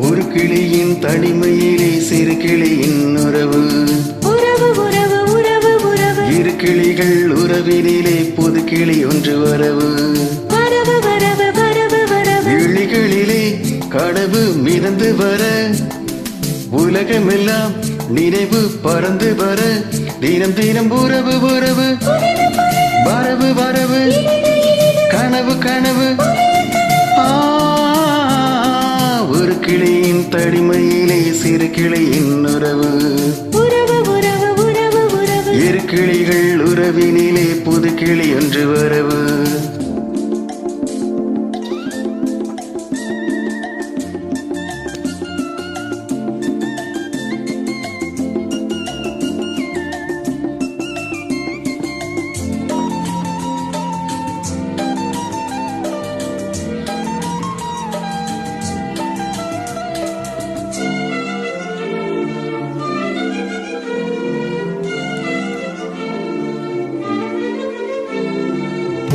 ஒரு கிளியின் தனிமையிலே சிறு கிளியின் உறவு. உறவு உறவு உறவு உறவு. இரு கிளிகள் உறவினிலே புது கிளி ஒன்று வரவு. வரவு வரவு வரவு வரவு. கிளிகளிலே கனவு மிதந்து வர, உலகமெல்லாம் நினைவு பறந்து வர, தினம் தினம் உறவு உறவு. வரவு வரவு கனவு கனவு. ஒரு கிளியின் தனிமையிலே சிறு கிளியின் உறவு. உறவு உறவு உறவு உறவு. இரு கிளிகள் உறவினிலே புது கிளி ஒன்று வரவு.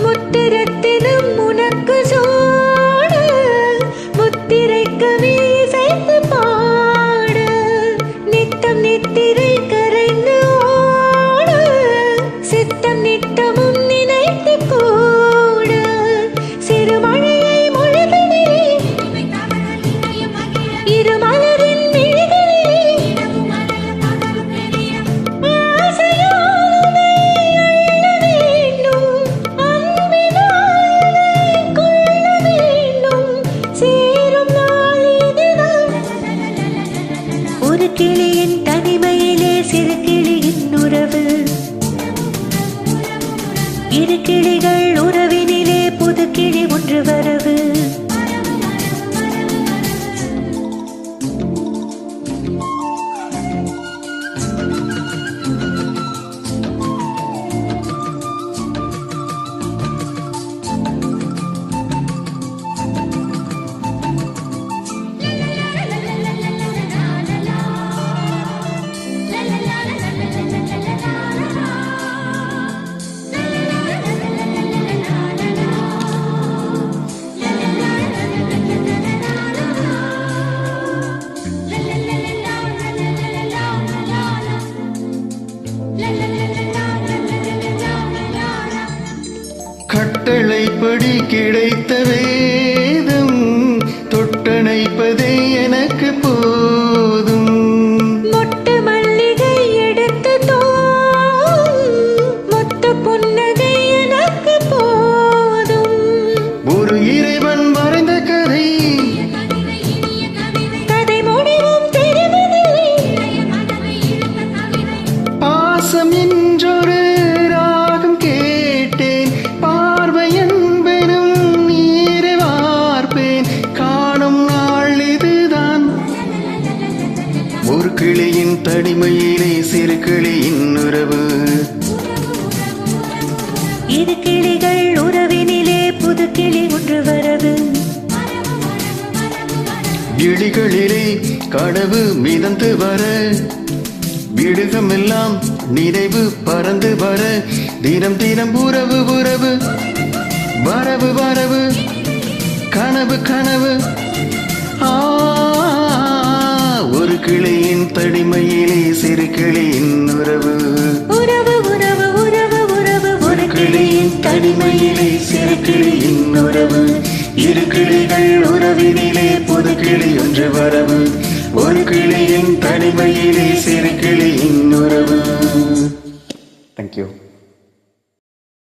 முத்திரத்திலும் உனக்கு சோடு, முத்திரைக்கு வீசைத்து பாடு, நித்தம் நித்திரை கரைந்து ஓடு, சித்தம் நித்தமும் நினைத்து கூடு, சிறுமழையை மொழிகளிலே இரு மலரின் விழிகளிலே ஆசையாலே அள்ள வேண்டும். ஒரு கிளியின் தனிமையிலே சிறு கிளியின் உறவு. இரு கிளிகள் உறவினிலே புது கிளி ஒன்று வரவு. கட்டளைப்படி கிடைத்த வேதம் தொட்டணைப்பதே எனக்கு போதும். மொட்டு மல்லிகை எடுத்து மொத்த புன்னகை எனக்கு போதும். ஒரு இறைவன் மறைந்த கதை, கதை முடிவும் தெரிவதில்லை. பாசம் என்றொரு ராகம் கேட்டேன், பார்வை என்பெனும் நீரை வார்ப்பேன், காணும் நாள் இதுதான். ஒரு கிளியின் தனிமையிலே சிறு கிளியின் உறவு. இரு கிளிகள் உறவினிலே புது கிளி ஒன்று வரவு. கிளிகளிலே கனவு மிதந்து வர, விடுகமெல்லாம் நினைவு பறந்து வர, தினம் தினம் உறவு உறவு. வரவு வரவு கனவு கனவு. ஒரு கிளியின் தனிமையிலே சிறு கிளியின் உறவு. உறவு உறவு உறவு உறவு. ஒரு கிளியின் தனிமையிலே சிறு கிளியின் உறவு. இரு கிளிகள் உறவினிலே புது கிளி ஒன்று வரவு. ஒரு கிளியின் தனிமையிலே சிறு கிளியின் உறவு. Thank you.